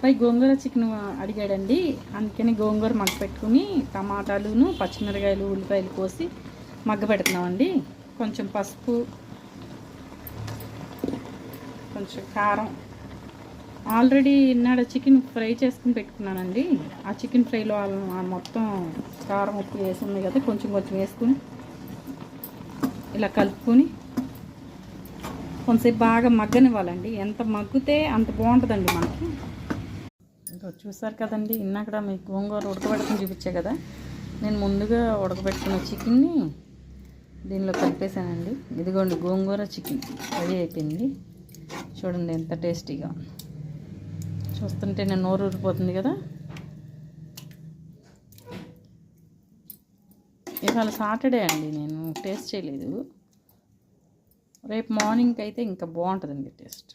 పై గోంగూర chicken అడిగాడండి, అందుకని గోంగూర మగ్గ పెట్టుకుని టమాటాలును పచ్చిమిరకాయలు ఉల్లిపాయలు కోసి మగ్గ పెడుతున్నామండి. కొంచెం పసుపు, కొంచెం కారం. ఆల్రెడీ ఇన్నాడ చికెన్ ఫ్రై చేసుకుని పెట్టుకున్నానండి. ఆ చికెన్ ఫ్రైలో మొత్తం కారం ఉప్పు వేసి ఉన్నాయి కదా, కొంచెం కొంచెం వేసుకుని ఇలా కలుపుకొని కొంచెంసేపు బాగా మగ్గనివ్వాలండి. ఎంత మగ్గితే అంత బాగుంటుందండి మనకి. ఇంకా చూసారు కదండి, ఇన్నాక మీకు గోంగూర ఉడకబెట్టుకుని చూపించే కదా, నేను ముందుగా ఉడకబెట్టుకున్న చికెన్ని దీనిలో కలిపేసానండి. ఇదిగోండి గోంగూర చికెన్ రెడీ అయిపోయింది. చూడండి ఎంత టేస్టీగా, చూస్తుంటే నేను నోరు ఊరిపోతుంది కదా. ఇవాళ సాటర్డే అండి, నేను టేస్ట్ చేయలేదు. రేపు మార్నింగ్కి అయితే ఇంకా బాగుంటుందండి టేస్ట్.